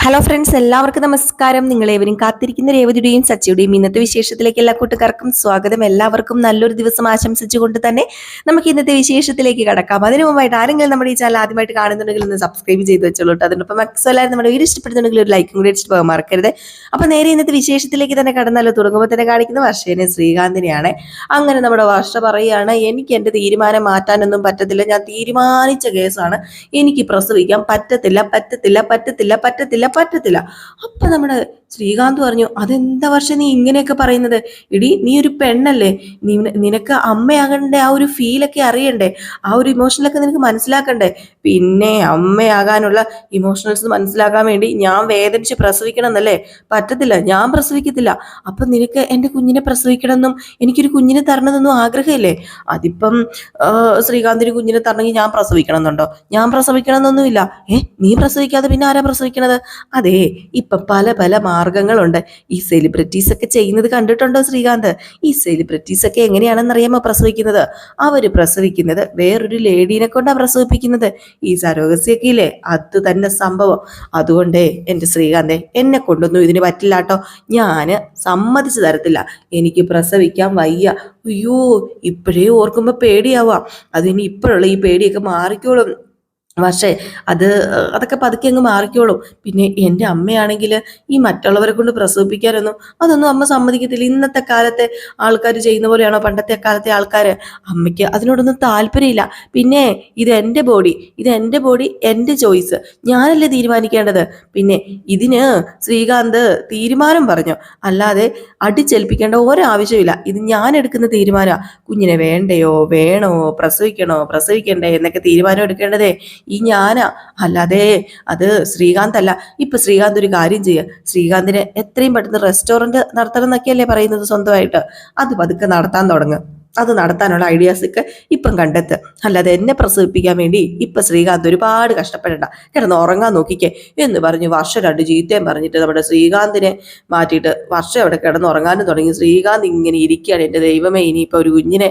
Hello friends, എല്ലാവർക്കും നമസ്കാരം. നിങ്ങളേവരും കാത്തിരിക്കുന്ന രേവതിയുടെയും സച്ചിയുടെയും ഇന്നത്തെ വിശേഷത്തിലേക്ക് എല്ലാ കൂട്ടുകാർക്കും സ്വാഗതം. എല്ലാവർക്കും നല്ലൊരു ദിവസം ആശംസിച്ചുകൊണ്ട് തന്നെ നമുക്ക് ഇന്നത്തെ വിശേഷത്തിലേക്ക് കടക്കാം. അതിനു മുമ്പായിട്ട് ആരെങ്കിലും നമ്മുടെ ഈ ചാനൽ ആദ്യമായിട്ട് കാണുന്നുണ്ടെങ്കിൽ ഒന്ന് സബ്സ്ക്രൈബ് ചെയ്ത് വെച്ചോളൂ. അതിനൊപ്പം എല്ലാവരും നമ്മുടെ വീഡിയോ ഇഷ്ടപ്പെടുന്നുണ്ടെങ്കിൽ ഒരു ലൈക്കും കൂടി അടിച്ചിട്ട് പോകാൻ മറക്കരുത്. അപ്പൊ നേരെ ഇന്നത്തെ വിശേഷത്തിലേക്ക് തന്നെ കടന്നാലോ. തുടങ്ങുമ്പോൾ തന്നെ കാണിക്കുന്ന വർഷേനെ ശ്രീകാന്തിനെയാണ്. അങ്ങനെ നമ്മുടെ വർഷ പറയുകയാണ്, എനിക്ക് എൻ്റെ തീരുമാനം മാറ്റാനൊന്നും പറ്റത്തില്ല, ഞാൻ തീരുമാനിച്ച കേസാണ്, എനിക്ക് പ്രസവിക്കാൻ പറ്റത്തില്ല പറ്റത്തില്ല പറ്റത്തില്ല പറ്റത്തില്ല പറ്റത്തില്ല. അപ്പൊ നമ്മുടെ ശ്രീകാന്ത് പറഞ്ഞു, അതെന്താ വർഷം നീ ഇങ്ങനെയൊക്കെ പറയുന്നത്? ഇടി, നീ ഒരു പെണ്ണല്ലേ, നിനക്ക് അമ്മയാകേണ്ട ആ ഒരു ഫീലൊക്കെ അറിയണ്ടേ, ആ ഒരു ഇമോഷണലൊക്കെ നിനക്ക് മനസ്സിലാക്കണ്ടേ? പിന്നെ അമ്മയാകാനുള്ള ഇമോഷണൽസ് മനസ്സിലാക്കാൻ വേണ്ടി ഞാൻ വേദനിച്ച് പ്രസവിക്കണം എന്നല്ലേ? പറ്റത്തില്ല, ഞാൻ പ്രസവിക്കത്തില്ല. അപ്പൊ നിനക്ക് എൻ്റെ കുഞ്ഞിനെ പ്രസവിക്കണമെന്നും എനിക്കൊരു കുഞ്ഞിനെ തരണമെന്നൊന്നും ആഗ്രഹമില്ലേ? അതിപ്പം ശ്രീകാന്തിന് കുഞ്ഞിനെ തരണമെങ്കിൽ ഞാൻ പ്രസവിക്കണം എന്നുണ്ടോ? ഞാൻ പ്രസവിക്കണം എന്നൊന്നുമില്ല. നീ പ്രസവിക്കാതെ പിന്നെ ആരാ പ്രസവിക്കണത്? അതെ, ഇപ്പൊ പല പല മാർഗങ്ങളുണ്ട്. ഈ സെലിബ്രിറ്റീസ് ഒക്കെ ചെയ്യുന്നത് കണ്ടിട്ടുണ്ടോ ശ്രീകാന്ത്? ഈ സെലിബ്രിറ്റീസ് ഒക്കെ എങ്ങനെയാണെന്നറിയാമോ പ്രസവിക്കുന്നത്? അവര് പ്രസവിക്കുന്നത് വേറൊരു ലേഡീനെ കൊണ്ടാണ് പ്രസവിപ്പിക്കുന്നത്. ഈ സരോഗസിയൊക്കെ ഇല്ലേ, അത് തന്നെ സംഭവം. അതുകൊണ്ടേ എൻ്റെ ശ്രീകാന്തെ, എന്നെ കൊണ്ടൊന്നും ഇതിന് പറ്റില്ല കേട്ടോ. ഞാന് സമ്മതിച്ചു തരത്തില്ല, എനിക്ക് പ്രസവിക്കാൻ വയ്യ. അയ്യോ, ഇപ്പോഴേ ഓർക്കുമ്പോ പേടിയാവാം. അതിനി ഇപ്പോഴുള്ള ഈ പേടിയൊക്കെ മാറിക്കോളും. പക്ഷേ അതൊക്കെ പതുക്കെ അങ്ങ് മാറിക്കോളും. പിന്നെ എൻ്റെ അമ്മയാണെങ്കിൽ ഈ മറ്റുള്ളവരെ കൊണ്ട് അതൊന്നും അമ്മ സമ്മതിക്കത്തില്ല. ഇന്നത്തെ കാലത്തെ ആൾക്കാർ ചെയ്യുന്ന പോലെയാണോ പണ്ടത്തെ കാലത്തെ ആൾക്കാർ? അമ്മയ്ക്ക് അതിനോടൊന്നും താല്പര്യമില്ല. പിന്നെ ഇത് എൻ്റെ ബോഡി എൻ്റെ ചോയ്സ്, ഞാനല്ലേ തീരുമാനിക്കേണ്ടത്. പിന്നെ ഇതിന് ശ്രീകാന്ത് തീരുമാനം പറഞ്ഞു, അല്ലാതെ അടിച്ചേൽപ്പിക്കേണ്ട ഒരാവശ്യമില്ല. ഇത് ഞാൻ എടുക്കുന്ന തീരുമാനമാണ്. കുഞ്ഞിനെ വേണ്ടയോ വേണോ, പ്രസവിക്കണ്ടേ എന്നൊക്കെ തീരുമാനം എടുക്കേണ്ടതേ ഈ ഞാനാ, അല്ലാതെ അത് ശ്രീകാന്ത് അല്ല. ഇപ്പൊ ശ്രീകാന്ത് ഒരു കാര്യം ചെയ്യുക, ശ്രീകാന്തിന് എത്രയും പെട്ടെന്ന് റെസ്റ്റോറന്റ് നടത്തണം എന്നൊക്കെയല്ലേ പറയുന്നത് സ്വന്തമായിട്ട്, അത് പതുക്കെ നടത്താൻ തുടങ്ങുക. അത് നടത്താനുള്ള ഐഡിയാസൊക്കെ ഇപ്പം കണ്ടെത്തുക. അല്ലാതെ എന്നെ പ്രസവിപ്പിക്കാൻ വേണ്ടി ഇപ്പൊ ശ്രീകാന്ത് ഒരുപാട് കഷ്ടപ്പെടണ്ട, കിടന്ന് ഉറങ്ങാൻ നോക്കിക്കേ എന്ന് പറഞ്ഞ് വർഷം 2 ചീത്തയും പറഞ്ഞിട്ട് നമ്മുടെ ശ്രീകാന്തിനെ മാറ്റിയിട്ട് വർഷം അവിടെ കിടന്ന് ഉറങ്ങാനും തുടങ്ങി. ശ്രീകാന്ത് ഇങ്ങനെ ഇരിക്കുകയാണ്. എൻ്റെ ദൈവമേ, ഇനിയിപ്പോൾ ഒരു കുഞ്ഞിനെ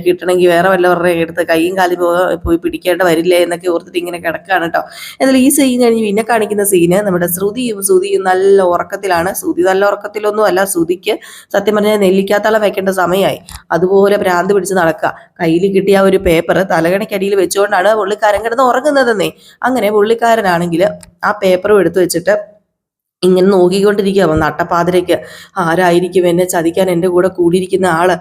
കിട്ടണമെങ്കിൽ വേറെ വല്ലവരുടെ എടുത്ത് കൈയും കാലും പോയി പിടിക്കേണ്ട വരില്ലേ എന്നൊക്കെ ഓർത്തിട്ട് ഇങ്ങനെ കിടക്കുകയാണ് കേട്ടോ. എന്നാൽ ഈ സീൻ കഴിഞ്ഞ് പിന്നെ കാണിക്കുന്ന സീന് നമ്മുടെ ശ്രുതിയും നല്ല ഉറക്കത്തിലാണ്. ശ്രുതി നല്ല ഉറക്കത്തിലൊന്നും അല്ല, ശ്രുതിക്ക് സത്യം പറഞ്ഞാൽ നെല്ലിക്കാത്തളം വെക്കേണ്ട സമയമായി. അതുപോലെ ഭ്രാന്ത് പിടിച്ച് നടക്കുക. കയ്യിൽ കിട്ടിയ ഒരു പേപ്പർ തലകണക്കടിയിൽ വെച്ചുകൊണ്ടാണ് പുള്ളിക്കാരൻ കിടന്ന് ഉറങ്ങുന്നതെന്നേ. അങ്ങനെ പുള്ളിക്കാരനാണെങ്കിൽ ആ പേപ്പറും എടുത്തു വെച്ചിട്ട് ഇങ്ങനെ നോക്കിക്കൊണ്ടിരിക്കുക. നട്ടപ്പാതിരയ്ക്ക് ആരായിരിക്കും എന്നെ ചതിക്കാൻ എൻ്റെ കൂടെ കൂടിയിരിക്കുന്ന ആള്,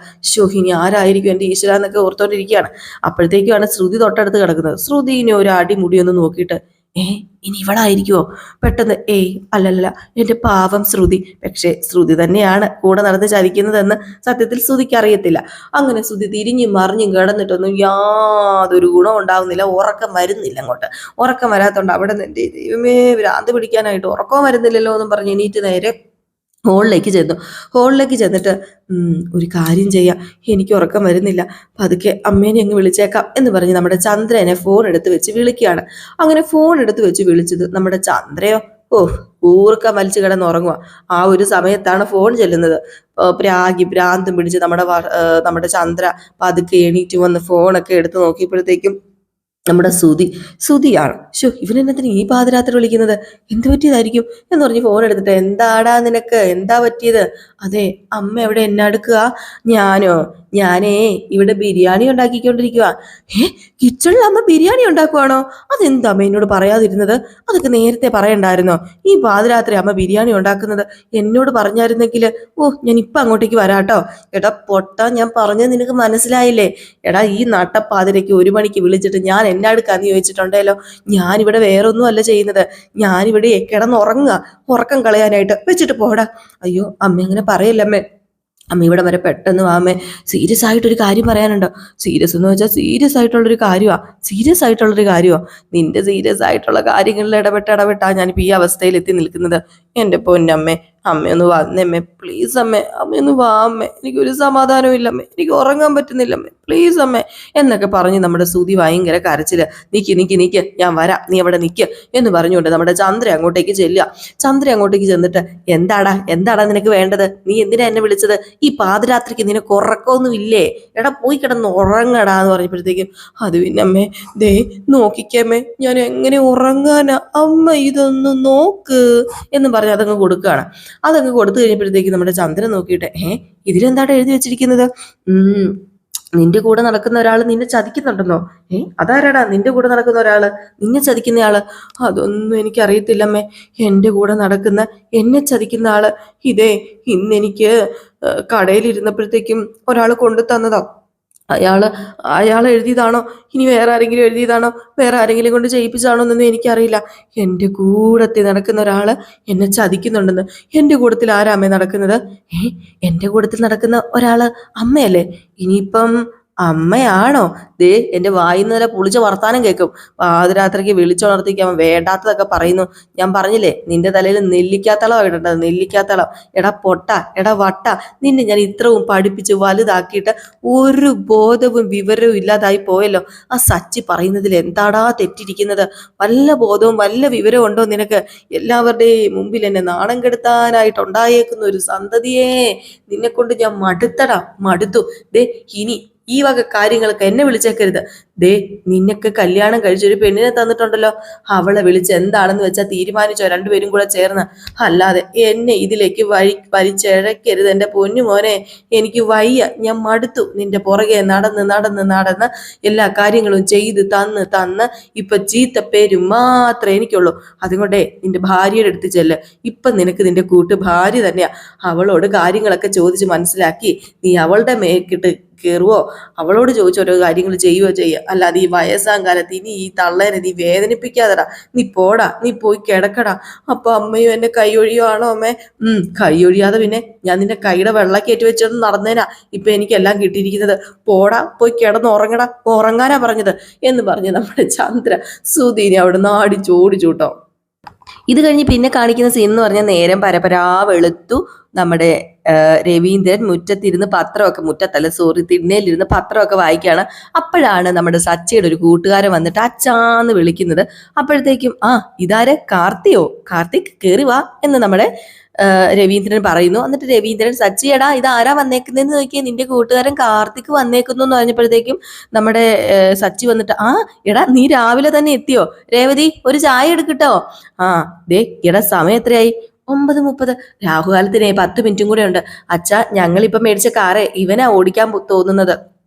ഇനി ആരായിരിക്കും എൻ്റെ ഈശ്വര എന്നൊക്കെ ഓർത്തോണ്ടിരിക്കുകയാണ്. അപ്പോഴത്തേക്കുമാണ് ശ്രുതി തൊട്ടടുത്ത് കിടക്കുന്നത്. ശ്രുതിനെ ഒരു അടിമുടിയൊന്ന് നോക്കിയിട്ട്, ഇനി ഇവളായിരിക്കുമോ? പെട്ടെന്ന് അല്ലല്ല, എൻ്റെ പാവം ശ്രുതി. പക്ഷേ ശ്രുതി തന്നെയാണ് കൂടെ നടന്ന് ചതിക്കുന്നതെന്ന് സത്യത്തിൽ ശ്രുതിക്ക് അറിയത്തില്ല. അങ്ങനെ ശ്രുതി തിരിഞ്ഞും മറിഞ്ഞും കിടന്നിട്ടൊന്നും യാതൊരു ഗുണം ഉണ്ടാവുന്നില്ല. ഉറക്കം വരുന്നില്ല അങ്ങോട്ട്. ഉറക്കം വരാത്തോണ്ട് അവിടെ നിന്ന് എൻ്റെ ദൈവമേ ഭ്രാന്ത് പിടിക്കാനായിട്ട് ഉറക്കം വരുന്നില്ലല്ലോ എന്നും പറഞ്ഞ് എണീറ്റ് നേരെ ഹോളിലേക്ക് ചെന്നിട്ട് ഒരു കാര്യം ചെയ്യാം, എനിക്ക് ഉറക്കം വരുന്നില്ല, പതുക്കെ അമ്മേനെ അങ്ങ് വിളിച്ചേക്കാം എന്ന് പറഞ്ഞ് നമ്മുടെ ചന്ദ്രനെ ഫോൺ എടുത്ത് വെച്ച് വിളിക്കുകയാണ്. അങ്ങനെ ഫോൺ എടുത്ത് വെച്ച് വിളിച്ചത് നമ്മുടെ ചന്ദ്രയോ ഊർക്കം വലിച്ചു കിടന്നുറങ്ങുക. ആ ഒരു സമയത്താണ് ഫോൺ ചെല്ലുന്നത്. ഭ്രാന്തും പിടിച്ച് നമ്മുടെ ചന്ദ്ര പതുക്കെ എണീറ്റ് വന്ന് ഫോണൊക്കെ എടുത്ത് നോക്കിയപ്പോഴത്തേക്കും നമ്മുടെ ശ്രുതിയാണ്. ഇവനെന്നത്തിന് ഈ പാതിരാത്രി വിളിക്കുന്നത്, എന്ത് പറ്റിയതായിരിക്കും എന്ന് പറഞ്ഞ് ഫോൺ എടുത്തിട്ട്, എന്താടാ നിനക്ക്, എന്താ പറ്റിയത്? അതെ, അമ്മ എവിടെ, എന്നെ അടുക്കുക? ഞാനേ ഇവിടെ ബിരിയാണി ഉണ്ടാക്കിക്കൊണ്ടിരിക്കുക. കിച്ചണിൽ അമ്മ ബിരിയാണി ഉണ്ടാക്കുവാണോ? അതെന്താ അമ്മ എന്നോട് പറയാതിരുന്നത്? അതൊക്കെ നേരത്തെ പറയണ്ടായിരുന്നോ? ഈ പാതിരാത്രി അമ്മ ബിരിയാണി ഉണ്ടാക്കുന്നത് എന്നോട് പറഞ്ഞായിരുന്നെങ്കിൽ ഞാൻ ഇപ്പൊ അങ്ങോട്ടേക്ക് വരാട്ടോ. എടാ പൊട്ട, ഞാൻ പറഞ്ഞത് നിനക്ക് മനസ്സിലായില്ലേ? എടാ, ഈ നട്ടപ്പാതിരയ്ക്ക് 1 മണിക്ക് വിളിച്ചിട്ട് ഞാൻ എന്നെ അടുക്കാന്ന് ചോദിച്ചിട്ടുണ്ടല്ലോ. ഞാനിവിടെ വേറെ ഒന്നും അല്ല ചെയ്യുന്നത്, ഞാനിവിടെ കിടന്നുറങ്ങുക, ഉറക്കം കളയാനായിട്ട്. വെച്ചിട്ട് പോടാ. അയ്യോ അമ്മ അങ്ങനെ പറയല്ലമ്മേ, അമ്മ ഇവിടെ വരെ പെട്ടെന്ന് വാമേ, സീരിയസ് ആയിട്ടൊരു കാര്യം പറയാനുണ്ടോ? സീരിയസ് എന്ന് വെച്ചാൽ സീരിയസ് ആയിട്ടുള്ളൊരു കാര്യമാണ്. നിന്റെ സീരിയസ് ആയിട്ടുള്ള കാര്യങ്ങളിൽ ഇടപെട്ടാ ഞാനിപ്പോൾ ഈ അവസ്ഥയിൽ എത്തി നിൽക്കുന്നത്. എൻ്റെ പൊന്നമ്മേ, അമ്മയൊന്ന് വന്നമ്മേ, പ്ലീസ് അമ്മേ, അമ്മയൊന്ന് വാ അമ്മേ, എനിക്കൊരു സമാധാനവും ഇല്ലമ്മേ, എനിക്ക് ഉറങ്ങാൻ പറ്റുന്നില്ലമ്മേ, പ്ലീസ് അമ്മേ എന്നൊക്കെ പറഞ്ഞ് നമ്മുടെ സുതി ഭയങ്കര കരച്ചില്. നിക്ക് ഞാൻ വരാം, നീ അവിടെ നിക്ക് എന്ന് പറഞ്ഞുകൊണ്ട് നമ്മുടെ ചന്ദ്ര അങ്ങോട്ടേക്ക് ചെല്ലുക. ചന്ദ്ര അങ്ങോട്ടേക്ക് ചെന്നിട്ട് എന്താടാ നിനക്ക് വേണ്ടത്? നീ എന്തിനാ എന്നെ വിളിച്ചത്? ഈ പാതിരാത്രിക്ക് നിനക്ക് ഉറക്കമൊന്നും ഇല്ലേ? എടാ പോയി കിടന്ന് ഉറങ്ങടാ എന്ന് പറഞ്ഞപ്പോഴത്തേക്കും, അത് പിന്നെ അമ്മേ, ദേ നോക്കിക്കമ്മേ, ഞാൻ എങ്ങനെ ഉറങ്ങാനാ അമ്മ, ഇതൊന്ന് നോക്ക് എന്ന് പറഞ്ഞ് അതങ്ങ് കൊടുക്കുകയാണ്. അതങ്ങ് കൊടുത്തു കഴിഞ്ഞപ്പോഴത്തേക്ക് നമ്മുടെ ചന്ദ്രൻ നോക്കിയിട്ട്, ഇതിലെന്താണ് എഴുതി വെച്ചിരിക്കുന്നത്? നിന്റെ കൂടെ നടക്കുന്ന ഒരാൾ നിന്നെ ചതിക്കുന്നുണ്ടെന്നോ? അതാരാടാ നിന്റെ കൂടെ നടക്കുന്ന ഒരാള്, നിന്നെ ചതിക്കുന്നയാള്? അതൊന്നും എനിക്കറിയത്തില്ലമ്മേ. എൻ്റെ കൂടെ നടക്കുന്ന, എന്നെ ചതിക്കുന്ന ആള് ഇന്നെനിക്ക് കടയിലിരുന്നപ്പോഴത്തേക്കും ഒരാൾ കൊണ്ടു തന്നതാ. അയാൾ എഴുതിയതാണോ, ഇനി വേറെ ആരെങ്കിലും എഴുതിയതാണോ, വേറെ ആരെങ്കിലും കൊണ്ട് ചെയ്യിപ്പിച്ചാണോ എന്നൊന്നും എനിക്കറിയില്ല. എൻ്റെ കൂടത്തിൽ നടക്കുന്ന ഒരാള് എന്നെ ചതിക്കുന്നുണ്ടെന്ന്. എൻ്റെ കൂടത്തിൽ ആരാമ്മേ നടക്കുന്നത്? എൻ്റെ കൂടത്തിൽ നടക്കുന്ന ഒരാള് അമ്മയല്ലേ? ഇനിയിപ്പം അമ്മയാണോ? ദേ എൻ്റെ വായിന്നേരെ പുളിച്ച വർത്താനം കേൾക്കും. പാതിരാത്രിക്ക് വിളിച്ചുണർത്തിക്ക് അവൻ വേണ്ടാത്തതൊക്കെ പറയുന്നു. ഞാൻ പറഞ്ഞില്ലേ, നിന്റെ തലയിൽ നെല്ലിക്കാത്തളം ഇടേണ്ടത്, നെല്ലിക്കാത്തളം. എടാ പൊട്ട, എടാ വട്ട, നിന്നെ ഞാൻ ഇത്രയും പഠിപ്പിച്ച് വലുതാക്കിയിട്ട് ഒരു ബോധവും വിവരവും ഇല്ലാതായി പോയല്ലോ. ആ സച്ചി പറയുന്നതിൽ എന്താടാ തെറ്റിരിക്കുന്നത്? വല്ല ബോധവും വല്ല വിവരവും ഉണ്ടോ നിനക്ക്? എല്ലാവരുടെയും മുമ്പിൽ എന്നെ നാണം കെടുത്താനായിട്ടുണ്ടായേക്കുന്ന ഒരു സന്തതിയെ നിന്നെ കൊണ്ട് ഞാൻ മടുത്തു. ദേ ഇനി ഈ വക കാര്യങ്ങളൊക്കെ എന്നെ വിളിച്ചേക്കരുത്. ദേ നിന്നൊക്കെ കല്യാണം കഴിച്ചൊരു പെണ്ണിനെ തന്നിട്ടുണ്ടല്ലോ, അവളെ വിളിച്ച് എന്താണെന്ന് വെച്ചാൽ തീരുമാനിച്ചോ രണ്ടുപേരും കൂടെ ചേർന്ന്. അല്ലാതെ എന്നെ ഇതിലേക്ക് വലിച്ചഴക്കരുത് എൻ്റെ പൊന്നു മോനെ. എനിക്ക് വയ്യ, ഞാൻ മടുത്തു. നിന്റെ പുറകെ നടന്ന് എല്ലാ കാര്യങ്ങളും ചെയ്ത് തന്ന് ഇപ്പൊ ചീത്തപ്പേര് മാത്രമേ എനിക്കുള്ളൂ. അതുകൊണ്ടേ നിന്റെ ഭാര്യയുടെ അടുത്ത് ചെല്ല്. ഇപ്പൊ നിനക്ക് നിന്റെ കൂട്ട് ഭാര്യ തന്നെയാ. അവളോട് കാര്യങ്ങളൊക്കെ ചോദിച്ച് മനസ്സിലാക്കി നീ അവളുടെ മേക്കിട്ട് കയറുവോ, അവളോട് ചോദിച്ച ഓരോ കാര്യങ്ങൾ ചെയ്യുകയോ ചെയ്യുക. അല്ലാതെ ഈ വയസ്സാം കാലത്ത് ഇനി ഈ തള്ളേനെ നീ വേദനിപ്പിക്കാതെടാ. നീ പോടാ, നീ പോയി കിടക്കടാ. അപ്പൊ അമ്മയും എന്നെ കൈയൊഴിയുവാണോ അമ്മേ? കൈയൊഴിയാതെ പിന്നെ ഞാൻ നിന്റെ കൈയുടെ വെള്ളക്കേറ്റി വെച്ചോണ്ട് നടന്നേനാ ഇപ്പൊ എനിക്കെല്ലാം കിട്ടിയിരിക്കുന്നത്. പോടാ, പോയി കിടന്ന് ഉറങ്ങടാ, ഉറങ്ങാനാ പറഞ്ഞത് എന്ന് പറഞ്ഞ് നമ്മുടെ ചന്ദ്ര സുധീനെ അവിടെ നാടിച്ചോടിച്ചൂട്ടോ. ഇത് കഴിഞ്ഞ് പിന്നെ കാണിക്കുന്ന സീൻ എന്ന് പറഞ്ഞാൽ നേരം പരപരാ വെളുത്തു. നമ്മുടെ രവീന്ദ്രൻ മുറ്റത്തിരുന്ന് തിണ്ണയിലിരുന്ന് പത്രമൊക്കെ വായിക്കുകയാണ്. അപ്പോഴാണ് നമ്മുടെ സച്ചിയുടെ ഒരു കൂട്ടുകാരൻ വന്നിട്ട് അച്ചാന്ന് വിളിക്കുന്നത്. അപ്പോഴത്തേക്കും ഇതാരെ, കാർത്തിക് കേറി വാ എന്ന് നമ്മുടെ രവീന്ദ്രൻ പറയുന്നു. എന്നിട്ട് രവീന്ദ്രൻ, സച്ചിയടാ ഇത് ആരാ വന്നേക്കുന്നതെന്ന് നോക്കിയേ, നിന്റെ കൂട്ടുകാരൻ കാർത്തിക് വന്നേക്കുന്നു എന്ന് പറഞ്ഞപ്പോഴത്തേക്കും നമ്മുടെ സച്ചി വന്നിട്ട്, എടാ നീ രാവിലെ തന്നെ എത്തിയോ? രേവതി ഒരു ചായ എടുക്കട്ടോ. ദേ എടാ സമയം എത്രയായി? 9:30. രാഹുകാലത്തിനെ 10 മിനിറ്റും കൂടെ ഉണ്ട്. അച്ഛാ ഞങ്ങളിപ്പം മേടിച്ച കാറ് ഇവനാ ഓടിക്കാൻ തോന്നുന്നത്.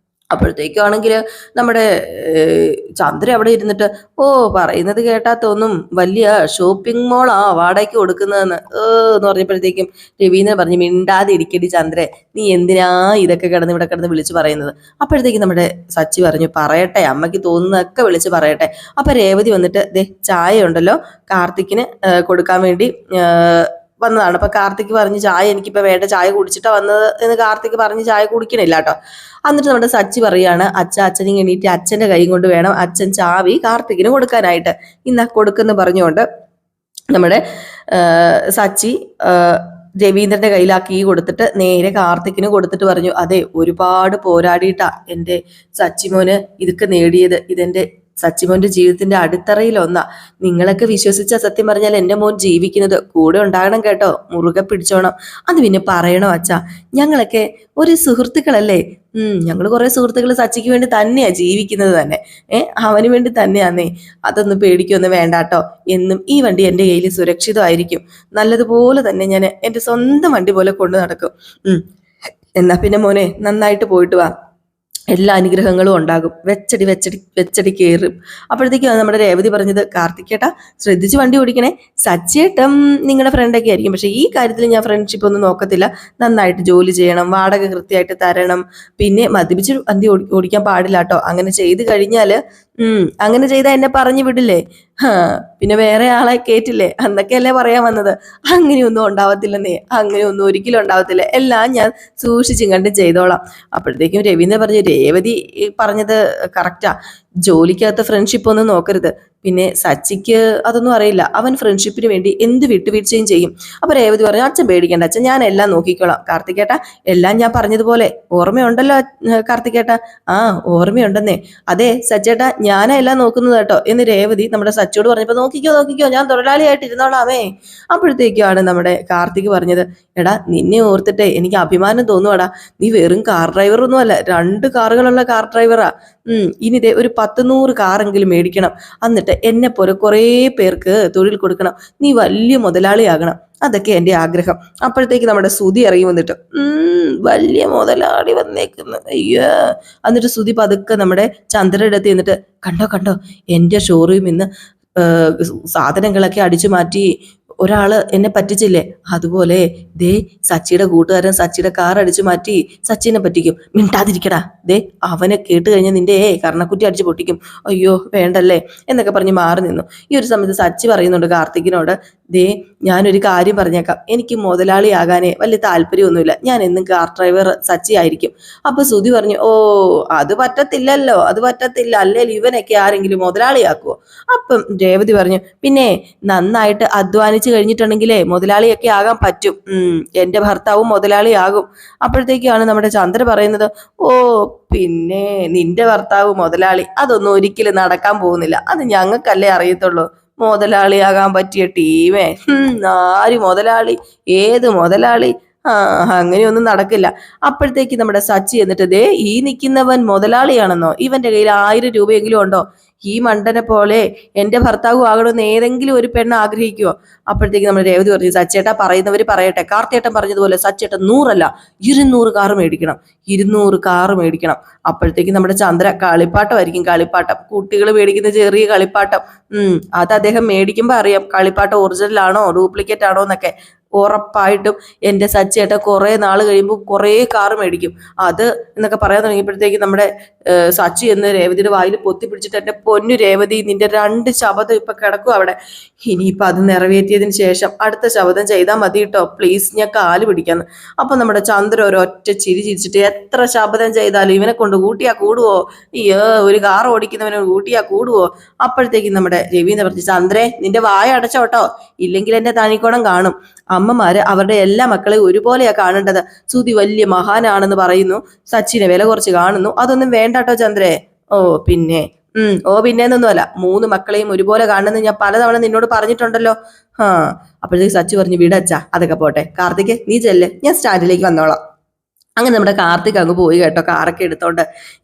അപ്പോഴത്തേക്കാണെങ്കിൽ നമ്മുടെ ചന്ദ്ര അവിടെ ഇരുന്നിട്ട്, പറയുന്നത് കേട്ടാ തോന്നും വലിയ ഷോപ്പിംഗ് മോളാ വാടകയ്ക്ക് കൊടുക്കുന്നതെന്ന് എന്ന് പറഞ്ഞപ്പോഴത്തേക്കും രവീന്ദ്രൻ പറഞ്ഞു, മിണ്ടാതെ ഇരിക്കടി ചന്ദ്രേ, നീ എന്തിനാ ഇതൊക്കെ ഇവിടെ കിടന്ന് വിളിച്ചു പറയുന്നത്? അപ്പോഴത്തേക്കും നമ്മുടെ സച്ചി പറഞ്ഞു, പറയട്ടെ, അമ്മയ്ക്ക് തോന്നുന്നതൊക്കെ വിളിച്ച് പറയട്ടെ. അപ്പൊ രേവതി വന്നിട്ട്, ദേ ചായ ഉണ്ടല്ലോ, കാർത്തിക്കിന് കൊടുക്കാൻ വേണ്ടി വന്നതാണ്. അപ്പൊ കാർത്തിക് പറഞ്ഞ്, ചായ എനിക്കിപ്പോ വേണ്ട, ചായ കുടിച്ചിട്ടാ വന്നത് എന്ന് കാർത്തിക് പറഞ്ഞ് ചായ കുടിക്കണില്ല കേട്ടോ. എന്നിട്ട് നമ്മുടെ സച്ചി പറയാണ്, അച്ഛനും എണീറ്റ് അച്ഛന്റെ കൈ കൊണ്ട് വേണം അച്ഛൻ ചാവി കാർത്തികിന് കൊടുക്കാനായിട്ട്, ഇന്നാ കൊടുക്കുന്ന പറഞ്ഞുകൊണ്ട് നമ്മുടെ സച്ചി രവീന്ദ്രന്റെ കയ്യിൽ ആ കീ കൊടുത്തിട്ട് നേരെ കാർത്തിക്കിന് കൊടുത്തിട്ട് പറഞ്ഞു, അതെ ഒരുപാട് പോരാടിയിട്ടാ എൻ്റെ സച്ചിമോന് ഇതൊക്കെ നേടിയത്. ഇതെന്റെ സച്ചിമോന്റെ ജീവിതത്തിന്റെ അടിത്തറയിലൊന്നാ. നിങ്ങളൊക്കെ വിശ്വസിച്ച സത്യം പറഞ്ഞാൽ എൻ്റെ മോൻ ജീവിക്കുന്നത്. കൂടെ ഉണ്ടാകണം കേട്ടോ, മുറുകെ പിടിച്ചോണം. അത് പിന്നെ പറയണോ അച്ഛാ, ഞങ്ങളൊക്കെ ഒരു സുഹൃത്തുക്കളല്ലേ? ഞങ്ങൾ കുറെ സുഹൃത്തുക്കൾ സച്ചിക്ക് വേണ്ടി തന്നെയാ ജീവിക്കുന്നത് തന്നെ. അവന് വേണ്ടി തന്നെയാന്നേ. അതൊന്നും പേടിക്കൊന്നും വേണ്ടാട്ടോ. എന്നും ഈ വണ്ടി എൻ്റെ കയ്യിൽ സുരക്ഷിതമായിരിക്കും. നല്ലതുപോലെ തന്നെ ഞാൻ എൻ്റെ സ്വന്തം വണ്ടി പോലെ കൊണ്ടു നടക്കും. എന്നാ പിന്നെ മോനെ നന്നായിട്ട് പോയിട്ട് വാ, എല്ലാ അനുഗ്രഹങ്ങളും ഉണ്ടാകും. വെച്ചടി കയറും. അപ്പോഴത്തേക്കും നമ്മുടെ രേവതി പറഞ്ഞത്, കാർത്തികേട്ടാ ശ്രദ്ധിച്ച് വണ്ടി ഓടിക്കണേ. സച്ചിയേട്ടം നിങ്ങളുടെ ഫ്രണ്ടൊക്കെ ആയിരിക്കും, പക്ഷെ ഈ കാര്യത്തിൽ ഞാൻ ഫ്രണ്ട്ഷിപ്പ് ഒന്നും നോക്കത്തില്ല. നന്നായിട്ട് ജോലി ചെയ്യണം, വാടക കൃത്യമായിട്ട് തരണം, പിന്നെ മദ്യപിച്ച് വണ്ടി ഓടിക്കാൻ പാടില്ല കേട്ടോ. അങ്ങനെ ചെയ്ത് കഴിഞ്ഞാൽ അങ്ങനെ ചെയ്താൽ എന്നെ പറഞ്ഞു വിടില്ലേ? പിന്നെ വേറെ ആളെ കേറ്റില്ലേ? അന്നൊക്കെയല്ലേ പറയാൻ വന്നത്. അങ്ങനെയൊന്നും ഉണ്ടാവത്തില്ലെന്നേ, അങ്ങനെയൊന്നും ഒരിക്കലും ഉണ്ടാവത്തില്ല. എല്ലാം ഞാൻ സൂക്ഷിച്ചും കണ്ടും ചെയ്തോളാം. അപ്പോഴത്തേക്കും രവീന്ദ്രൻ പറഞ്ഞു, രേവതി പറഞ്ഞത് കറക്റ്റാ. ജോലിക്കകത്ത് ഫ്രണ്ട്ഷിപ്പ് ഒന്നും നോക്കരുത്. പിന്നെ സച്ചിക്ക് അതൊന്നും അറിയില്ല. അവൻ ഫ്രണ്ട്ഷിപ്പിന് വേണ്ടി എന്ത് വിട്ടുവീഴ്ചയും ചെയ്യും. അപ്പൊ രേവതി പറഞ്ഞു, അച്ഛൻ പേടിക്കേണ്ട, അച്ഛൻ ഞാൻ എല്ലാം നോക്കിക്കോളാം. കാർത്തികേട്ട, എല്ലാം ഞാൻ പറഞ്ഞതുപോലെ ഓർമ്മയുണ്ടല്ലോ കാർത്തികേട്ട? ആ, ഓർമ്മയുണ്ടെന്നേ. അതെ സച്ചേട്ടാ, ഞാനാ എല്ലാം നോക്കുന്നത് കേട്ടോ എന്ന് രേവതി നമ്മുടെ സച്ചിയോട് പറഞ്ഞപ്പോ, നോക്കിക്കോ നോക്കിക്കോ, ഞാൻ തൊഴിലാളിയായിട്ട് ഇരുന്നോളാമേ. അപ്പോഴത്തേക്കാണ് നമ്മുടെ കാർത്തിക് പറഞ്ഞത്, എടാ നിന്നെ ഓർത്തിട്ടെ എനിക്ക് അഭിമാനം തോന്നുവാടാ. നീ വെറും കാർ ഡ്രൈവർ ഒന്നും അല്ല, 2 കാറുകളുള്ള കാർ ഡ്രൈവറാ. ഇനി ദേ ഒരു 10-100 കാറെങ്കിലും മേടിക്കണം. എന്നിട്ട് എന്നെ പോലെ കുറേ പേർക്ക് തൊഴിൽ കൊടുക്കണം. നീ വലിയ മുതലാളിയാകണം. അതൊക്കെ എൻ്റെ ആഗ്രഹം. അപ്പോഴത്തേക്ക് നമ്മുടെ സുധി ഇറങ്ങി വന്നിട്ട്, വലിയ മുതലാളി വന്നേക്കുന്നു, അയ്യോ. എന്നിട്ട് സുധി പതുക്കെ നമ്മുടെ ചന്ദ്രയുടെ അടുത്ത് എന്നിട്ട്, കണ്ടോ കണ്ടോ, എൻ്റെ ഷോറൂമിൽ നിന്ന് സാധനങ്ങളൊക്കെ അടിച്ചു മാറ്റി ഒരാള് എന്നെ പറ്റിച്ചില്ലേ, അതുപോലെ ദേ സച്ചിയുടെ കൂട്ടുകാരൻ സച്ചിയുടെ കാർ അടിച്ചു മാറ്റി സച്ചിനെ പറ്റിക്കും. മിണ്ടാതിരിക്കടാ, ദേ അവനെ കേട്ട് കഴിഞ്ഞാൽ നിന്റെ കർണക്കുറ്റി അടിച്ചു പൊട്ടിക്കും. അയ്യോ വേണ്ടല്ലേ എന്നൊക്കെ പറഞ്ഞ് മാറി നിന്നു. ഈ ഒരു സമയത്ത് സച്ചി പറയുന്നുണ്ട് കാർത്തികിനോട്, ദേ ഞാനൊരു കാര്യം പറഞ്ഞേക്കാം, എനിക്ക് മുതലാളിയാകാനേ വലിയ താല്പര്യമൊന്നുമില്ല, ഞാൻ എന്നും കാർ ഡ്രൈവർ സച്ചി ആയിരിക്കും. അപ്പൊ സുധി പറഞ്ഞു, ഓ അത് പറ്റത്തില്ലല്ലോ, അത് പറ്റത്തില്ല, അല്ലെങ്കിൽ ഇവനൊക്കെ ആരെങ്കിലും മുതലാളിയാക്കുവോ? അപ്പം രേവതി പറഞ്ഞു, പിന്നെ നന്നായിട്ട് അധ്വാനിച്ച് കഴിഞ്ഞിട്ടുണ്ടെങ്കിലേ മുതലാളിയൊക്കെ ആകാൻ പറ്റും. എന്റെ ഭർത്താവും മുതലാളിയാകും. അപ്പോഴത്തേക്കാണ് നമ്മുടെ ചന്ദ്ര പറയുന്നത്, ഓ പിന്നെ നിന്റെ ഭർത്താവ് മുതലാളി, അതൊന്നും ഒരിക്കലും നടക്കാൻ പോകുന്നില്ല, അത് ഞങ്ങൾക്കല്ലേ അറിയത്തുള്ളൂ. മുതലാളിയാകാൻ പറ്റിയ ടീമേ, ആര് മുതലാളി, ഏത് മുതലാളി? അങ്ങനെയൊന്നും നടക്കില്ല. അപ്പോഴത്തേക്ക് നമ്മുടെ സച്ചി എന്നിട്ട്, ദേ ഈ നിൽക്കുന്നവൻ മുതലാളിയാണെന്നോ, ഇവന്റെ കയ്യിൽ 1000 രൂപയെങ്കിലും ഉണ്ടോ? ഈ മണ്ടനെ പോലെ എന്റെ ഭർത്താവ് ആകണമെന്ന് ഏതെങ്കിലും ഒരു പെണ്ണ് ആഗ്രഹിക്കുവോ? അപ്പോഴത്തേക്ക് നമ്മൾ രേവതി പറഞ്ഞു, സച്ചേട്ടാ പറയുന്നവര് പറയട്ടെ, കാർത്തിയേട്ടൻ പറഞ്ഞതുപോലെ സച്ചേട്ടൻ 100 അല്ല 200 കാറ് മേടിക്കണം, 200 കാറ് മേടിക്കണം. അപ്പോഴത്തേക്ക് നമ്മുടെ ചന്ദ്ര, കളിപ്പാട്ടമായിരിക്കും, കളിപ്പാട്ടം, കുട്ടികൾ മേടിക്കുന്ന ചെറിയ കളിപ്പാട്ടം. അത് അദ്ദേഹം മേടിക്കുമ്പോ അറിയാം കളിപ്പാട്ടം ഒറിജിനൽ ആണോ ഡ്യൂപ്ലിക്കേറ്റ് ആണോ എന്നൊക്കെ. ഉറപ്പായിട്ടും എൻ്റെ സച്ചേട്ട കുറെ നാൾ കഴിയുമ്പോൾ കുറേ കാറ് മേടിക്കും. അത് എന്നൊക്കെ പറയാൻ തുടങ്ങിയപ്പോഴത്തേക്ക് നമ്മുടെ സച്ചി എന്ന് രേവതിയുടെ വായിൽ പൊത്തി പിടിച്ചിട്ട്, എൻ്റെ പൊന്നു രേവതി, നിന്റെ 2 ശബദം ഇപ്പൊ കിടക്കും അവിടെ. ഇനിയിപ്പൊ അത് നിറവേറ്റിയതിന് ശേഷം അടുത്ത ശബദം ചെയ്താൽ മതി കേട്ടോ, പ്ലീസ്, ഞാൻ കാല് പിടിക്കാന്ന്. അപ്പൊ നമ്മുടെ ചന്ദ്ര ഒരൊറ്റ ചിരി ചിരിച്ചിട്ട്, എത്ര ശബദം ചെയ്താലും ഇവനെ കൊണ്ട് കൂട്ടിയാ കൂടുവോ? അയ്യോ, ഒരു കാർ ഓടിക്കുന്നവനെ കൂട്ടിയാ കൂടുവോ? അപ്പോഴത്തേക്കും നമ്മുടെ രവീന്ദ്ര പറഞ്ഞു, ചന്ദ്രേ നിന്റെ വായ അടച്ചോട്ടോ, ഇല്ലെങ്കിൽ എന്റെ തണിക്കോണം കാണും. അമ്മമാര് അവരുടെ എല്ലാ മക്കളെയും ഒരുപോലെയാ കാണേണ്ടത്. സുധി വലിയ മഹാനാണെന്ന് പറയുന്നു, സച്ചിനെ വില കുറച്ച് കാണുന്നു, അതൊന്നും വേണ്ടാട്ടോ ചന്ദ്രേ. ഓ പിന്നെ പിന്നേന്നൊന്നുമല്ല, 3 മക്കളെയും ഒരുപോലെ കാണുന്നത് ഞാൻ പലതവണ നിന്നോട് പറഞ്ഞിട്ടുണ്ടല്ലോ. അപ്പോഴത്തേക്ക് സച്ചി പറഞ്ഞു, വിടച്ചാ അതൊക്കെ പോട്ടെ, കാർത്തിക് നീ ചെല്ല്, ഞാൻ സ്റ്റാൻഡിലേക്ക് വന്നോളാം. അങ്ങനെ നമ്മുടെ കാർത്തിക് അങ്ങ് പോയി കേട്ടോ, കാറൊക്കെ എടുത്തോണ്ട്.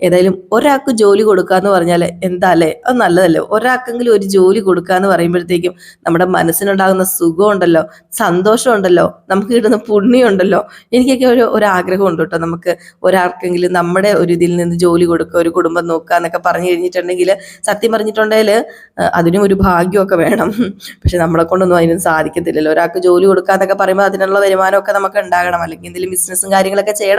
ഏതായാലും ഒരാൾക്ക് ജോലി കൊടുക്കാന്ന് പറഞ്ഞാൽ എന്താ അല്ലേ, അത് നല്ലതല്ലേ. ഒരാൾക്കെങ്കിലും ഒരു ജോലി കൊടുക്കാന്ന് പറയുമ്പോഴത്തേക്കും നമ്മുടെ മനസ്സിനുണ്ടാകുന്ന സുഖമുണ്ടല്ലോ, സന്തോഷമുണ്ടല്ലോ, നമുക്ക് കിട്ടുന്ന പുണ്യമുണ്ടല്ലോ. എനിക്കൊക്കെ ഒരാഗ്രഹം ഉണ്ട് കേട്ടോ, നമുക്ക് ഒരാൾക്കെങ്കിലും നമ്മുടെ ഒരു ഇതിൽ നിന്ന് ജോലി കൊടുക്കുക, ഒരു കുടുംബം നോക്കുക എന്നൊക്കെ പറഞ്ഞു കഴിഞ്ഞിട്ടുണ്ടെങ്കിൽ, സത്യം പറഞ്ഞിട്ടുണ്ടെങ്കിൽ അതിനും ഒരു ഭാഗ്യമൊക്കെ വേണം. പക്ഷെ നമ്മളെ കൊണ്ടൊന്നും അതിനും സാധിക്കത്തില്ലല്ലോ. ഒരാൾക്ക് ജോലി കൊടുക്കാന്നൊക്കെ പറയുമ്പോൾ അതിനുള്ള വരുമാനമൊക്കെ നമുക്ക് ഉണ്ടാകണം, അല്ലെങ്കിൽ എന്തെങ്കിലും ബിസിനസ്സും കാര്യങ്ങളൊക്കെ ചെയ്യണം.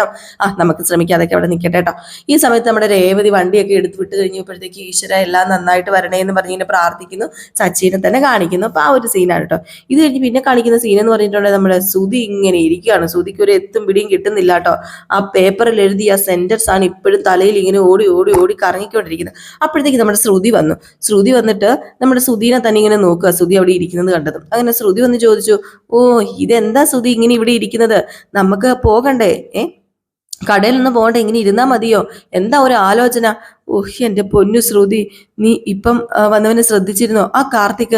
നമുക്ക് ശ്രമിക്കാം, അതൊക്കെ അവിടെ നിൽക്കട്ടെ കേട്ടോ. ഈ സമയത്ത് നമ്മുടെ രേവതി വണ്ടിയൊക്കെ എടുത്ത് വിട്ട് കഴിഞ്ഞപ്പോഴത്തേക്ക്, ഈശ്വര എല്ലാം നന്നായിട്ട് വരണേ എന്ന് പറഞ്ഞിങ്ങനെ പ്രാർത്ഥിക്കുന്നു. സച്ചിനെ തന്നെ കാണിക്കുന്നു. അപ്പൊ ആ ഒരു സീനാണ് കേട്ടോ. ഇത് കഴിഞ്ഞ് പിന്നെ കാണിക്കുന്ന സീൻ എന്ന് പറഞ്ഞിട്ടുണ്ടെങ്കിൽ നമ്മുടെ സുധി ഇങ്ങനെ ഇരിക്കുകയാണ്. സുധിക്ക് ഒരു എത്തും പിടിയും കിട്ടുന്നില്ല കേട്ടോ. ആ പേപ്പറിൽ എഴുതിയ സെന്റൻസ് ആണ് ഇപ്പോഴും തലയിൽ ഇങ്ങനെ ഓടി ഓടി ഓടി കറങ്ങിക്കൊണ്ടിരിക്കുന്നത്. അപ്പോഴത്തേക്ക് നമ്മുടെ ശ്രുതി വന്നു. ശ്രുതി വന്നിട്ട് നമ്മുടെ സുധീനെ തന്നെ ഇങ്ങനെ നോക്കുക, സുധി അവിടെ ഇരിക്കുന്നത് കണ്ടതും. അങ്ങനെ ശ്രുതി വന്ന് ചോദിച്ചു, ഓ ഇതെന്താ സുധി ഇങ്ങനെ ഇവിടെ ഇരിക്കുന്നത്, നമുക്ക് പോകണ്ടേ? കടയിലൊന്നും പോകണ്ട, ഇങ്ങനെ ഇരുന്നാ മതിയോ? എന്താ ഒരു ആലോചന? ഓഹ് എന്റെ പൊന്നു ശ്രുതി, നീ ഇപ്പം വന്നവനെ ശ്രദ്ധിച്ചിരുന്നോ? ആ കാർത്തിക്,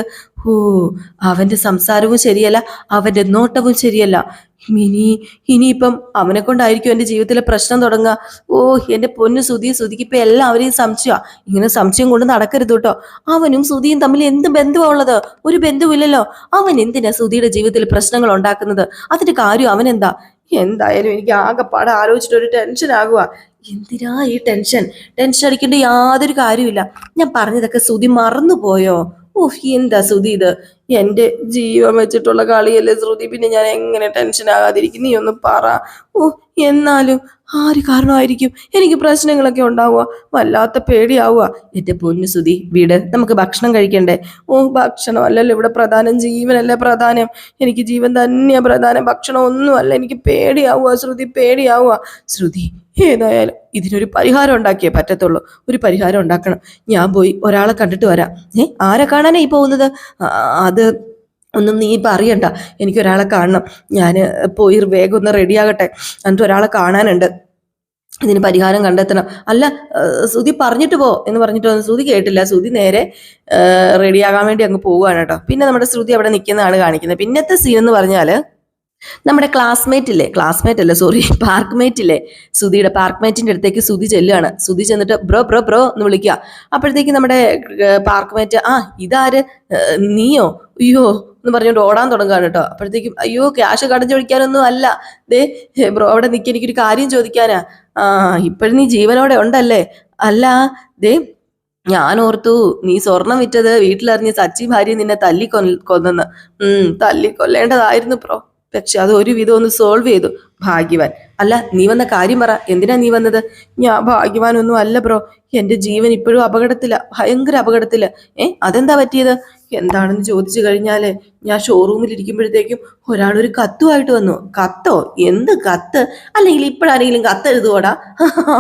അവന്റെ സംസാരവും ശരിയല്ല, അവന്റെ നോട്ടവും ശരിയല്ല. ഇനിയിപ്പം അവനെ കൊണ്ടായിരിക്കും എന്റെ ജീവിതത്തിലെ പ്രശ്നം തുടങ്ങുക. എന്റെ പൊന്നു സുധിക്ക് ഇപ്പൊ എല്ലാവരെയും സംശയമാ. ഇങ്ങനെ സംശയം കൊണ്ട് നടക്കരുത് കേട്ടോ. അവനും സുധിയും തമ്മിൽ എന്ത് ബന്ധമുള്ളത്? ഒരു ബന്ധുവില്ലല്ലോ. അവൻ എന്തിനാ സുധിയുടെ ജീവിതത്തിൽ പ്രശ്നങ്ങൾ ഉണ്ടാക്കുന്നത്? അതിന്റെ കാര്യം അവനെന്താ? എന്തായാലും എനിക്ക് ആകെപ്പാടെ ആലോചിച്ചിട്ട് ഒരു ടെൻഷൻ ആകുക. എന്തിനാ ഈ ടെൻഷൻ അടിക്കേണ്ട യാതൊരു കാര്യമില്ല. ഞാൻ പറഞ്ഞതൊക്കെ സുധി മറന്നുപോയോ? എന്താ ശ്രുതി ഇത്? എന്റെ ജീവൻ വെച്ചിട്ടുള്ള കളിയല്ലേ ശ്രുതി, പിന്നെ ഞാൻ എങ്ങനെ ടെൻഷൻ ആകാതിരിക്കും? നീ ഒന്ന് പറ. എന്നാലും ആര് കാരണമായിരിക്കും എനിക്ക് പ്രശ്നങ്ങളൊക്കെ ഉണ്ടാവുക? വല്ലാത്ത പേടിയാവുക. എൻ്റെ പൊന്നു സുധി, വീട് നമുക്ക് ഭക്ഷണം കഴിക്കണ്ടേ? ഓ, ഭക്ഷണം അല്ലല്ലോ ഇവിടെ പ്രധാനം, ജീവനല്ലേ പ്രധാനം. എനിക്ക് ജീവൻ തന്നെയാ പ്രധാനം, ഭക്ഷണം ഒന്നുമല്ല. എനിക്ക് പേടിയാവുക ശ്രുതി, പേടിയാവുക. ശ്രുതി, ഏതായാലും ഇതിനൊരു പരിഹാരം ഉണ്ടാക്കിയേ പറ്റത്തുള്ളൂ. ഒരു പരിഹാരം ഉണ്ടാക്കണം. ഞാൻ പോയി ഒരാളെ കണ്ടിട്ട് വരാം. ആരെ കാണാനാ ഈ പോകുന്നത്? അത് ഒന്നും നീ ഇപ്പം അറിയണ്ട. എനിക്കൊരാളെ കാണണം. ഞാൻ പോയി വേഗം ഒന്ന് റെഡിയാകട്ടെ. എന്നിട്ട് ഒരാളെ കാണാനുണ്ട്. ഇതിന് പരിഹാരം കണ്ടെത്തണം. അല്ല, ശ്രുതി പറഞ്ഞിട്ട് പോ എന്ന് പറഞ്ഞിട്ട് ശ്രുതി കേട്ടില്ല. ശ്രുതി നേരെ റെഡിയാകാൻ വേണ്ടി അങ്ങ് പോവുകയാണ് കേട്ടോ. പിന്നെ നമ്മുടെ ശ്രുതി അവിടെ നിൽക്കുന്നതാണ് കാണിക്കുന്നത്. പിന്നത്തെ സീൻ എന്ന് പറഞ്ഞാൽ, നമ്മുടെ ക്ലാസ്മേറ്റ് അല്ല, സോറി, പാർക്ക് ഇല്ലേ, സുധിയുടെ പാർക്ക് അടുത്തേക്ക് സുധി ചെല്ലുകയാണ്. സുധി ചെന്നിട്ട് ബ്രോ ബ്രോ ബ്രോ എന്ന് വിളിക്കുക. അപ്പോഴത്തേക്ക് നമ്മുടെ പാർക്ക് ഇതാര്, നീയോ? അയ്യോ എന്ന് പറഞ്ഞുകൊണ്ട് ഓടാൻ തുടങ്ങുകയാണ് കേട്ടോ. അപ്പോഴത്തേക്കും അയ്യോ, ക്യാഷ് കടഞ്ഞൊഴിക്കാനൊന്നും അല്ല, ദേ ബ്രോ അവിടെ നിൽക്കുക, എനിക്കൊരു കാര്യം ചോദിക്കാനാ. ഇപ്പോഴും നീ ജീവനോടെ ഉണ്ടല്ലേ? അല്ല, ദേ ഞാൻ ഓർത്തു നീ സ്വർണം വിറ്റത് വീട്ടിലറിഞ്ഞ് സച്ചി ഭാര്യ നിന്നെ കൊന്നെന്ന്. തല്ലിക്കൊല്ലേണ്ടതായിരുന്നു ബ്രോ. പക്ഷെ അത് ഒരു വിധം ഒന്ന് സോൾവ് ചെയ്തു. ഭാഗ്യവാൻ. അല്ല, നീ വന്ന കാര്യം പറ, എന്തിനാ നീ വന്നത്? ഞാൻ ഭാഗ്യവാനൊന്നും അല്ല ബ്രോ, എൻ്റെ ജീവൻ ഇപ്പോഴും അപകടത്തില, ഭയങ്കര അപകടത്തില. അതെന്താ പറ്റിയത്? എന്താണെന്ന് ചോദിച്ചു കഴിഞ്ഞാല്, ഞാൻ ഷോറൂമിൽ ഇരിക്കുമ്പോഴത്തേക്കും ഒരാളൊരു കത്തുമായിട്ട് വന്നു. കത്തോ? എന്ത് കത്ത്? അല്ലെങ്കിൽ ഇപ്പോഴാണെങ്കിലും കത്തെഴുതുവോടാ?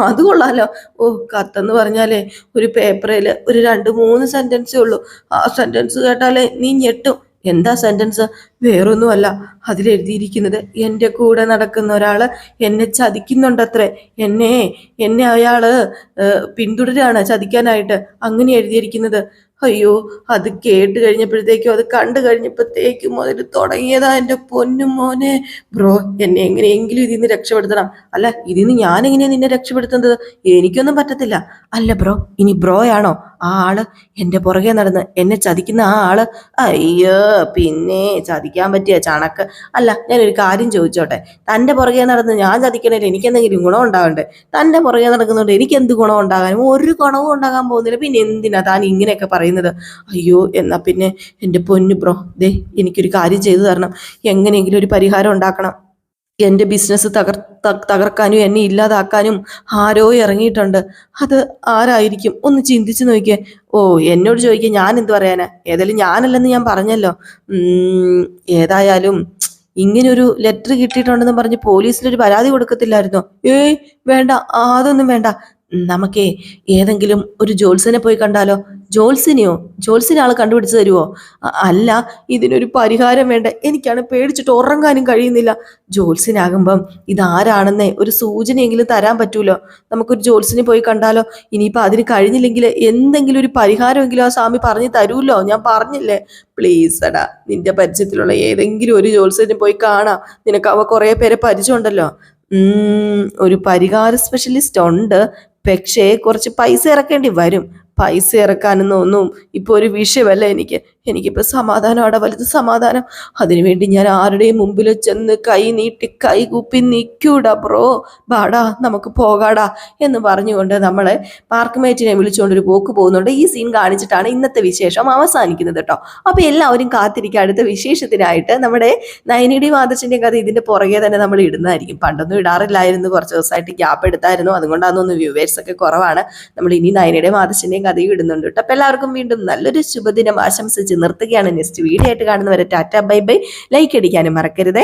അത് കൊള്ളാലോ. ഓ, കത്തെന്ന് പറഞ്ഞാലേ ഒരു പേപ്പറിൽ ഒരു 2-3 സെന്റൻസേ ഉള്ളൂ. ആ സെന്റൻസ് കേട്ടാലേ നീ ഞെട്ടും. എന്താ സെന്റൻസ്? വേറൊന്നുമല്ല, അതിലെഴുതിയിരിക്കുന്നത് എൻ്റെ കൂടെ നടക്കുന്ന ഒരാള് എന്നെ ചതിക്കുന്നുണ്ടത്രേ. എന്നെ അയാള് പിന്തുടരാണ് ചതിക്കാനായിട്ട്, അങ്ങനെ എഴുതിയിരിക്കുന്നത്. അയ്യോ, അത് കേട്ട് കഴിഞ്ഞപ്പോഴത്തേക്കും, അത് കണ്ടു കഴിഞ്ഞപ്പോഴത്തേക്കും മുതൽ തുടങ്ങിയതാ എൻ്റെ പൊന്നും മോനെ. ബ്രോ, എന്നെ എങ്ങനെയെങ്കിലും ഇതിൽ നിന്ന് രക്ഷപ്പെടുത്തണം. അല്ല, ഇതിൽ നിന്ന് ഞാൻ എങ്ങനെയാ നിന്നെ രക്ഷപ്പെടുത്തുന്നത്? എനിക്കൊന്നും പറ്റത്തില്ല. അല്ല ബ്രോ, ഇനി ബ്രോയാണോ ആ ആള് എൻ്റെ പുറകെ നടന്ന് എന്നെ ചതിക്കുന്ന ആ ആള്? അയ്യോ, പിന്നെ ചതിക്കാൻ പറ്റിയ ചണക്ക്. അല്ല, ഞാനൊരു കാര്യം ചോദിച്ചോട്ടെ, തൻ്റെ പുറകെ നടന്ന് ഞാൻ ചതിക്കണേൽ എനിക്കെന്തെങ്കിലും ഗുണം ഉണ്ടാവണ്ടേ? തൻ്റെ പുറകെ നടക്കുന്നുണ്ട് എനിക്ക് എന്ത് ഗുണം ഉണ്ടാകാനും? ഒരു ഗുണവും ഉണ്ടാകാൻ പോകുന്നില്ല. പിന്നെ എന്തിനാ താൻ ഇങ്ങനെയൊക്കെ പറയുന്നത്? അയ്യോ, എന്നാ പിന്നെ എൻ്റെ പൊന്നു ബ്രോ, ദേ എനിക്കൊരു കാര്യം ചെയ്തു തരണം. എങ്ങനെയെങ്കിലും ഒരു പരിഹാരം ഉണ്ടാക്കണം. എൻ്റെ ബിസിനസ് തകർക്കാനും എന്നെ ഇല്ലാതാക്കാനും ആരോ ഇറങ്ങിയിട്ടുണ്ട്. അത് ആരായിരിക്കും? ഒന്ന് ചിന്തിച്ചു നോക്കിയേ. ഓ, എന്നോട് ചോദിക്കുക, ഞാൻ എന്ത് പറയാനാ? ഏതായാലും ഞാനല്ലെന്ന് ഞാൻ പറഞ്ഞല്ലോ. ഏതായാലും ഇങ്ങനൊരു ലെറ്റർ കിട്ടിയിട്ടുണ്ടെന്ന് പറഞ്ഞ് പോലീസിലൊരു പരാതി കൊടുക്കത്തില്ലായിരുന്നോ? വേണ്ട, അതൊന്നും വേണ്ട. നമുക്കേ ഏതെങ്കിലും ഒരു ജോത്സ്യനെ പോയി കണ്ടാലോ? ജോത്സ്യനെ ആൾ കണ്ടുപിടിച്ച് തരുമോ? അല്ല, ഇതിനൊരു പരിഹാരം വേണ്ട. എനിക്കാണ് പേടിച്ചിട്ട് ഉറങ്ങാനും കഴിയുന്നില്ല. ജോത്സ്യനാകുമ്പം ഇതാരാണെന്നേ ഒരു സൂചനയെങ്കിലും തരാൻ പറ്റൂലോ. നമുക്കൊരു ജോത്സ്യനെ പോയി കണ്ടാലോ? ഇനിയിപ്പോൾ അതിന് കഴിഞ്ഞില്ലെങ്കിൽ എന്തെങ്കിലും ഒരു പരിഹാരമെങ്കിലും ആ സ്വാമി പറഞ്ഞു തരൂല്ലോ. ഞാൻ പറഞ്ഞില്ലേ, പ്ലീസ് എടാ, നിന്റെ പരിചയത്തിലുള്ള ഏതെങ്കിലും ഒരു ജോത്സ്യനെ പോയി കാണാം. നിനക്ക് അവ കുറേ പേരെ പരിചയമുണ്ടല്ലോ. ഒരു പരിഹാര സ്പെഷ്യലിസ്റ്റ് ഉണ്ട്, പക്ഷേ കുറച്ച് പൈസ ഇറക്കേണ്ടി വരും. പൈസ ഇറക്കാനൊന്നും ഇപ്പോൾ ഒരു വിഷയമല്ല എനിക്കിപ്പോൾ സമാധാനം, വലുത് സമാധാനം. അതിനുവേണ്ടി ഞാൻ ആരുടെയും മുമ്പിൽ ചെന്ന് കൈ നീട്ടി കൈ കൂപ്പി നിൽക്കൂടാ ബ്രോ. ബാടാ, നമുക്ക് പോകാടാ എന്ന് പറഞ്ഞുകൊണ്ട് നമ്മളെ പാർക്ക്മേറ്റിനെ വിളിച്ചുകൊണ്ടൊരു പോക്ക് പോകുന്നുണ്ട്. ഈ സീൻ കാണിച്ചിട്ടാണ് ഇന്നത്തെ വിശേഷം അവസാനിക്കുന്നത് കേട്ടോ. അപ്പോൾ എല്ലാവരും കാത്തിരിക്കുക അടുത്ത വിശേഷത്തിനായിട്ട്. നമ്മുടെ നയനിയുടെയും ആദർശിൻ്റെയും കഥ ഇതിൻ്റെ പുറകെ തന്നെ നമ്മൾ ഇടുന്നതായിരിക്കും. പണ്ടൊന്നും ഇടാറില്ലായിരുന്നു, കുറച്ച് ദിവസമായിട്ട് ഗ്യാപ്പ് എടുത്തായിരുന്നു. അതുകൊണ്ടാണെന്നൊന്ന് വ്യൂവേഴ്സ് ഒക്കെ കുറവാണ്. നമ്മൾ ഇനി നയനിയുടെയും ആദർശിൻ്റെയും കഥയും ഇടുന്നുണ്ട് കേട്ടോ. അപ്പോൾ എല്ലാവർക്കും വീണ്ടും നല്ലൊരു ശുഭദിനം ആശംസിച്ച് നിർത്തുകയാണ്. നെക്സ്റ്റ് വീഡിയോ ആയിട്ട് കാണുന്നവരെ ടാറ്റ ബൈ ബൈ. ലൈക്ക് അടിക്കാനും മറക്കരുതേ.